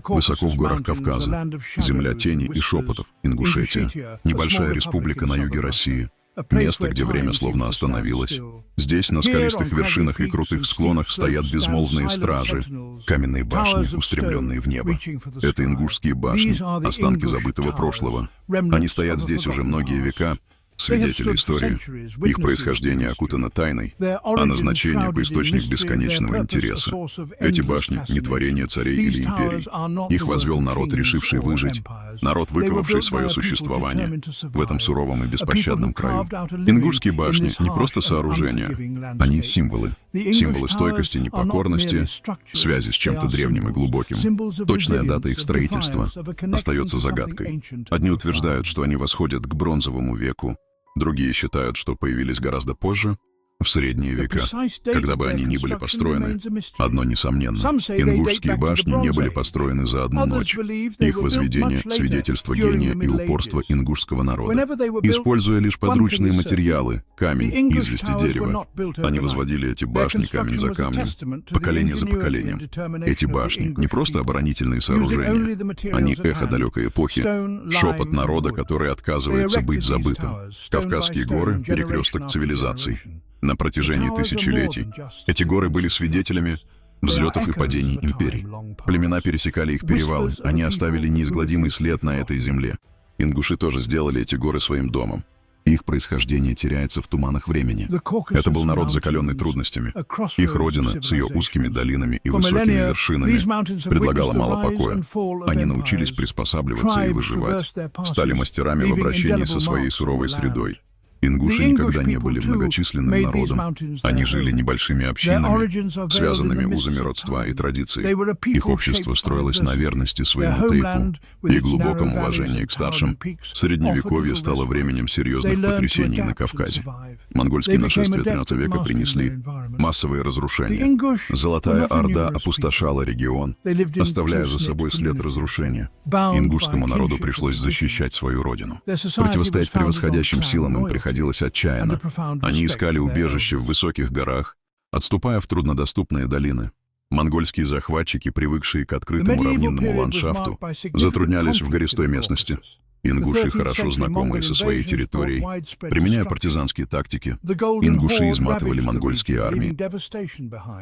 Высоко в горах Кавказа, земля тени и шепотов, Ингушетия, небольшая республика на юге России, место, где время словно остановилось. Здесь, на скалистых вершинах и крутых склонах, стоят безмолвные стражи, каменные башни, устремленные в небо. Это ингушские башни, останки забытого прошлого. Они стоят здесь уже многие века, свидетели истории. Их происхождение окутано тайной, а назначение — источник бесконечного интереса. Эти башни — не творение царей или империй. Их возвел народ, решивший выжить. Народ, выковавший свое существование в этом суровом и беспощадном краю. Ингушские башни — не просто сооружения. Они — символы. Символы стойкости, непокорности, связи с чем-то древним и глубоким. Точная дата их строительства остается загадкой. Одни утверждают, что они восходят к бронзовому веку, другие считают, что появились гораздо позже, в средние века. Когда бы они ни были построены, одно несомненно: ингушские башни не были построены за одну ночь. Их возведение — свидетельство гения и упорства ингушского народа. Используя лишь подручные материалы — камень, известь и дерево, они возводили эти башни камень за камнем, поколение за поколением. Эти башни — не просто оборонительные сооружения, они — эхо далекой эпохи, шепот народа, который отказывается быть забытым. Кавказские горы — перекресток цивилизаций. На протяжении тысячелетий эти горы были свидетелями взлетов и падений империй. Племена пересекали их перевалы, они оставили неизгладимый след на этой земле. Ингуши тоже сделали эти горы своим домом. Их происхождение теряется в туманах времени. Это был народ, закаленный трудностями. Их родина с ее узкими долинами и высокими вершинами предлагала мало покоя. Они научились приспосабливаться и выживать, стали мастерами в обращении со своей суровой средой. Ингуши никогда не были многочисленным народом. Они жили небольшими общинами, связанными узами родства и традиций. Их общество строилось на верности своему тейпу и глубоком уважении к старшим. Средневековье стало временем серьезных потрясений на Кавказе. Монгольские нашествия XIII века принесли массовые разрушения. Золотая Орда опустошала регион, оставляя за собой след разрушения. Ингушскому народу пришлось защищать свою родину. Противостоять превосходящим силам им приходилось отчаянно. Они искали убежище в высоких горах, отступая в труднодоступные долины. Монгольские захватчики, привыкшие к открытому равнинному ландшафту, затруднялись в гористой местности. Ингуши, хорошо знакомые со своей территорией, применяя партизанские тактики, ингуши изматывали монгольские армии.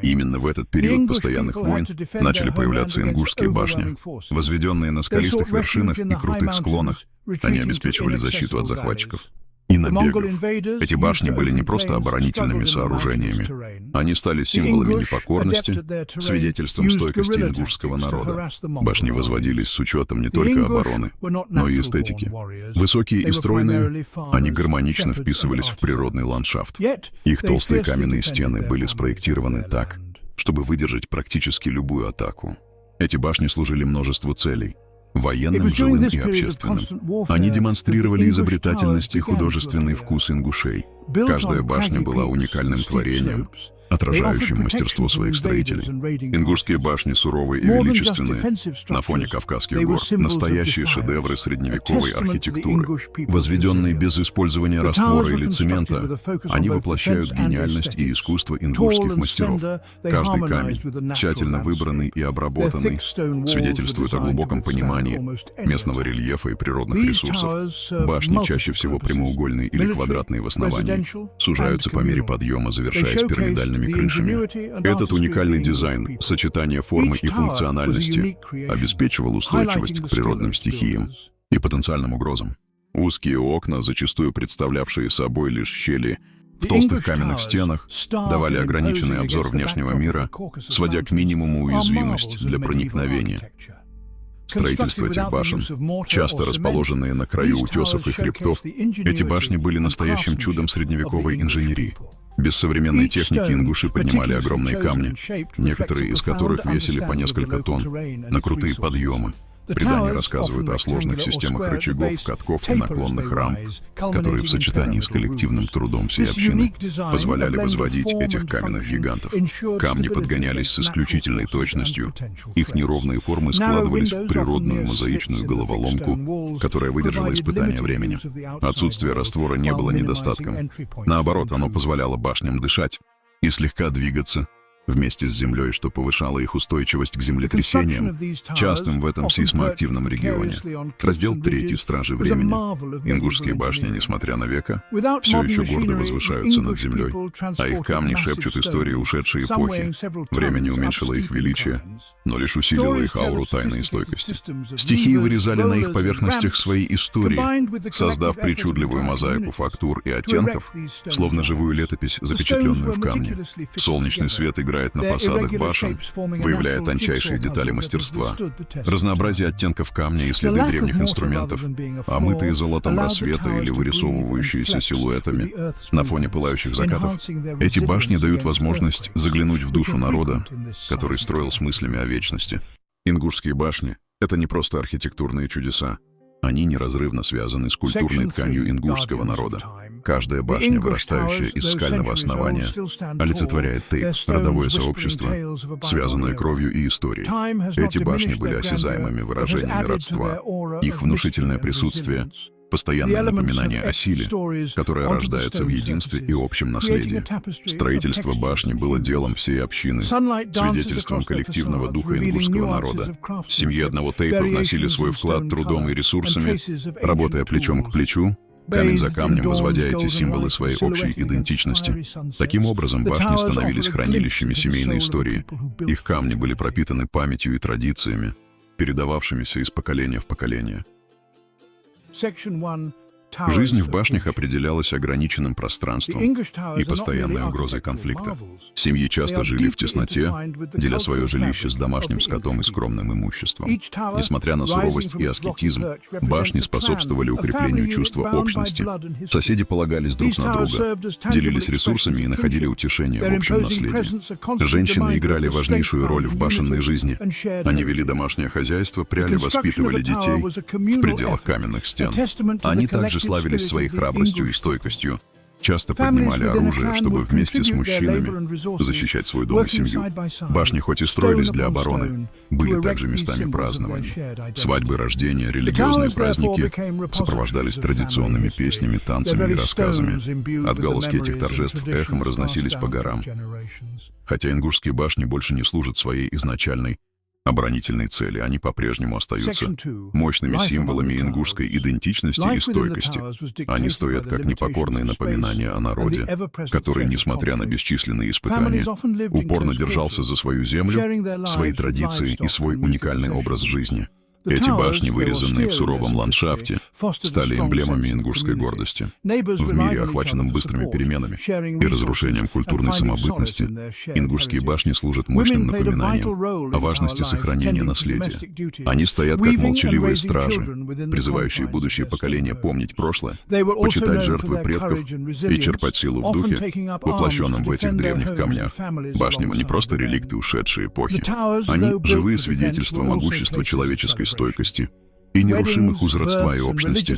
Именно в этот период постоянных войн начали появляться ингушские башни. Возведенные на скалистых вершинах и крутых склонах, они обеспечивали защиту от захватчиков и набегов. Эти башни были не просто оборонительными сооружениями. Они стали символами непокорности, свидетельством стойкости ингушского народа. Башни возводились с учетом не только обороны, но и эстетики. Высокие и стройные, они гармонично вписывались в природный ландшафт. Их толстые каменные стены были спроектированы так, чтобы выдержать практически любую атаку. Эти башни служили множеству целей — военным, жилым и общественным. Они демонстрировали изобретательность и художественный вкус ингушей. Каждая башня была уникальным творением, отражающим мастерство своих строителей. Ингушские башни суровые и величественные на фоне Кавказских гор, настоящие шедевры средневековой архитектуры. Возведенные без использования раствора или цемента, они воплощают гениальность и искусство ингушских мастеров. Каждый камень, тщательно выбранный и обработанный, свидетельствует о глубоком понимании местного рельефа и природных ресурсов. Башни, чаще всего прямоугольные или квадратные в основании, сужаются по мере подъема, завершаясь пирамидальными крышами. Этот уникальный дизайн, сочетание формы и функциональности, обеспечивал устойчивость к природным стихиям и потенциальным угрозам. Узкие окна, зачастую представлявшие собой лишь щели в толстых каменных стенах, давали ограниченный обзор внешнего мира, сводя к минимуму уязвимость для проникновения. Строительство этих башен, часто расположенные на краю утесов и хребтов, эти башни были настоящим чудом средневековой инженерии. Без современной техники ингуши поднимали огромные камни, некоторые из которых весили по несколько тонн, на крутые подъемы. Предания рассказывают о сложных системах рычагов, катков и наклонных рам, которые в сочетании с коллективным трудом всей общины позволяли возводить этих каменных гигантов. Камни подгонялись с исключительной точностью. Их неровные формы складывались в природную мозаичную головоломку, которая выдержала испытания времени. Отсутствие раствора не было недостатком. Наоборот, оно позволяло башням дышать и слегка двигаться вместе с землей, что повышало их устойчивость к землетрясениям, частым в этом сейсмоактивном регионе. Раздел 3 «Стражи времени». Ингушские башни, несмотря на века, все еще гордо возвышаются над землей, а их камни шепчут истории ушедшей эпохи. Время не уменьшило их величие, но лишь усилило их ауру тайны и стойкости. Стихии вырезали на их поверхностях свои истории, создав причудливую мозаику фактур и оттенков, словно живую летопись, запечатленную в камне. Солнечный свет играет на фасадах башен, выявляя тончайшие детали мастерства. Разнообразие оттенков камня и следы древних инструментов, омытые золотом рассвета или вырисовывающиеся силуэтами на фоне пылающих закатов. Эти башни дают возможность заглянуть в душу народа, который строил с мыслями о вечности. Ингушские башни — это не просто архитектурные чудеса. Они неразрывно связаны с культурной тканью ингушского народа. Каждая башня, вырастающая из скального основания, олицетворяет тейп, родовое сообщество, связанное кровью и историей. Эти башни были осязаемыми выражениями родства. Их внушительное присутствие — постоянное напоминание о силе, которая рождается в единстве и общем наследии. Строительство башни было делом всей общины, свидетельством коллективного духа ингушского народа. Семьи одного тейпа вносили свой вклад трудом и ресурсами, работая плечом к плечу, камень за камнем возводя эти символы своей общей идентичности. Таким образом, башни становились хранилищами семейной истории. Их камни были пропитаны памятью и традициями, передававшимися из поколения в поколение. Жизнь в башнях определялась ограниченным пространством и постоянной угрозой конфликта. Семьи часто жили в тесноте, деля свое жилище с домашним скотом и скромным имуществом. Несмотря на суровость и аскетизм, башни способствовали укреплению чувства общности. Соседи полагались друг на друга, делились ресурсами и находили утешение в общем наследии. Женщины играли важнейшую роль в башенной жизни. Они вели домашнее хозяйство, пряли, воспитывали детей в пределах каменных стен. Они также славились своей храбростью и стойкостью, часто поднимали оружие, чтобы вместе с мужчинами защищать свой дом и семью. Башни хоть и строились для обороны, были также местами празднований. Свадьбы, рождения, религиозные праздники сопровождались традиционными песнями, танцами и рассказами. Отголоски этих торжеств эхом разносились по горам. Хотя ингушские башни больше не служат своей изначальной оборонительной цели, они по-прежнему остаются мощными символами ингушской идентичности и стойкости. Они стоят как непокорные напоминания о народе, который, несмотря на бесчисленные испытания, упорно держался за свою землю, свои традиции и свой уникальный образ жизни. Эти башни, вырезанные в суровом ландшафте, стали эмблемами ингушской гордости. В мире, охваченном быстрыми переменами и разрушением культурной самобытности, ингушские башни служат мощным напоминанием о важности сохранения наследия. Они стоят как молчаливые стражи, призывающие будущие поколения помнить прошлое, почитать жертвы предков и черпать силу в духе, воплощенном в этих древних камнях. Башни не просто реликты ушедшей эпохи. Они — живые свидетельства могущества человеческой стойкости и нерушимых уз родства и общности.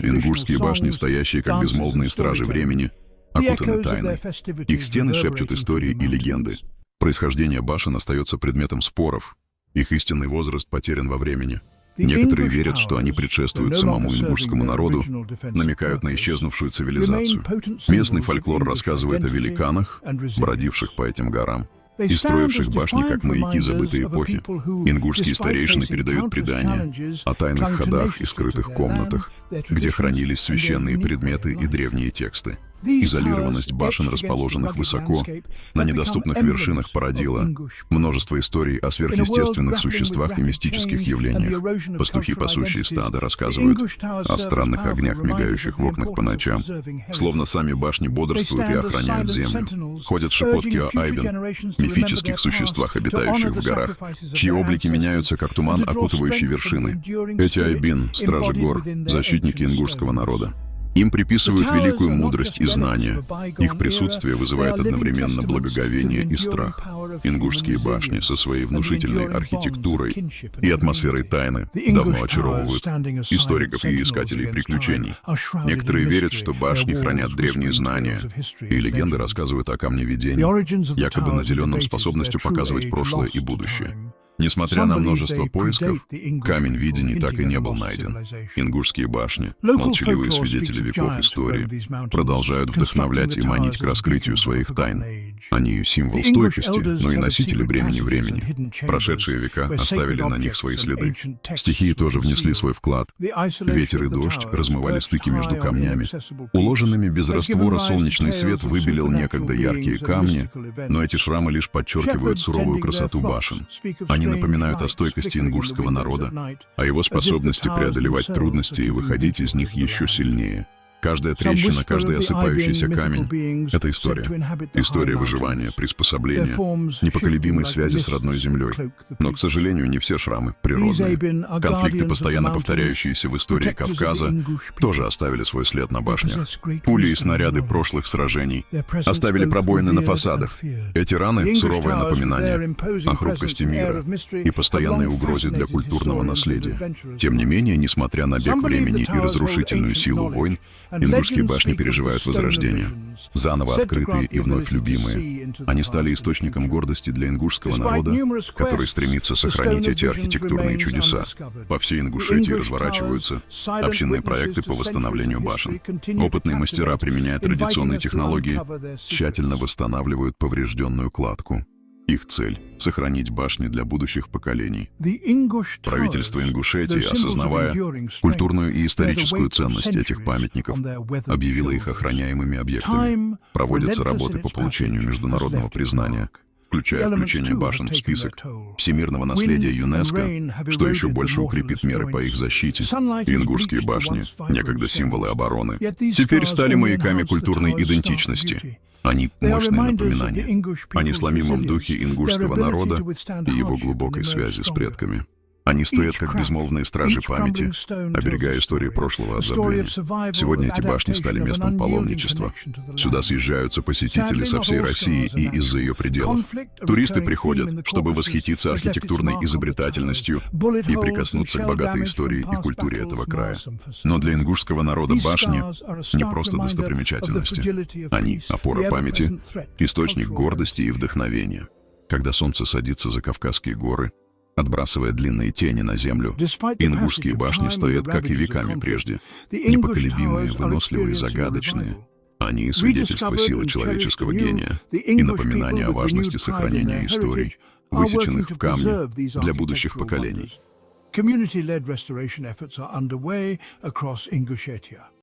Ингушские башни, стоящие как безмолвные стражи времени, окутаны тайной. Их стены шепчут истории и легенды. Происхождение башен остается предметом споров. Их истинный возраст потерян во времени. Некоторые верят, что они предшествуют самому ингушскому народу, намекают на исчезнувшую цивилизацию. Местный фольклор рассказывает о великанах, бродивших по этим горам и строивших башни как маяки забытой эпохи. Ингушские старейшины передают предания о тайных ходах и скрытых комнатах, где хранились священные предметы и древние тексты. Изолированность башен, расположенных высоко, на недоступных вершинах, породила множество историй о сверхъестественных существах и мистических явлениях. Пастухи, пасущие стадо, рассказывают о странных огнях, мигающих в окнах по ночам, словно сами башни бодрствуют и охраняют землю. Ходят шепотки о айбен, мифических существах, обитающих в горах, чьи облики меняются, как туман, окутывающий вершины. Эти айбин — стражи гор, защитники ингушского народа. Им приписывают великую мудрость и знания. Их присутствие вызывает одновременно благоговение и страх. Ингушские башни со своей внушительной архитектурой и атмосферой тайны давно очаровывают историков и искателей приключений. Некоторые верят, что башни хранят древние знания, и легенды рассказывают о камне видения, якобы наделенном способностью показывать прошлое и будущее. Несмотря на множество поисков, камень видений так и не был найден. Ингушские башни, молчаливые свидетели веков истории, продолжают вдохновлять и манить к раскрытию своих тайн. Они символ стойкости, но и носители бремени времени. Прошедшие века оставили на них свои следы. Стихии тоже внесли свой вклад. Ветер и дождь размывали стыки между камнями. Уложенными без раствора солнечный свет выбелил некогда яркие камни, но эти шрамы лишь подчеркивают суровую красоту башен. Они напоминают о стойкости ингушского народа, о его способности преодолевать трудности и выходить из них еще сильнее. Каждая трещина, каждый осыпающийся камень — это история. История выживания, приспособления, непоколебимой связи с родной землей. Но, к сожалению, не все шрамы природные. Конфликты, постоянно повторяющиеся в истории Кавказа, тоже оставили свой след на башнях. Пули и снаряды прошлых сражений оставили пробоины на фасадах. Эти раны — суровое напоминание о хрупкости мира и постоянной угрозе для культурного наследия. Тем не менее, несмотря на бег времени и разрушительную силу войн, ингушские башни переживают возрождение. Заново открытые и вновь любимые. Они стали источником гордости для ингушского народа, который стремится сохранить эти архитектурные чудеса. По всей Ингушетии разворачиваются общинные проекты по восстановлению башен. Опытные мастера, применяя традиционные технологии, тщательно восстанавливают поврежденную кладку. Их цель — сохранить башни для будущих поколений. Правительство Ингушетии, осознавая культурную и историческую ценность этих памятников, объявило их охраняемыми объектами. Проводятся работы по получению международного признания, включая включение башен в список всемирного наследия ЮНЕСКО, что еще больше укрепит меры по их защите. Ингушские башни, некогда символы обороны, теперь стали маяками культурной идентичности. Они — мощные напоминания о несломимом духе ингушского народа и его глубокой связи с предками. Они стоят как безмолвные стражи памяти, оберегая истории прошлого от забвения. Сегодня эти башни стали местом паломничества. Сюда съезжаются посетители со всей России и из-за ее пределов. Туристы приходят, чтобы восхититься архитектурной изобретательностью и прикоснуться к богатой истории и культуре этого края. Но для ингушского народа башни — не просто достопримечательности. Они — опора памяти, источник гордости и вдохновения. Когда солнце садится за Кавказские горы, отбрасывая длинные тени на землю, ингушские башни стоят, как и веками прежде, непоколебимые, выносливые, загадочные. Они — свидетельство силы человеческого гения и напоминание о важности сохранения историй, высеченных в камне для будущих поколений.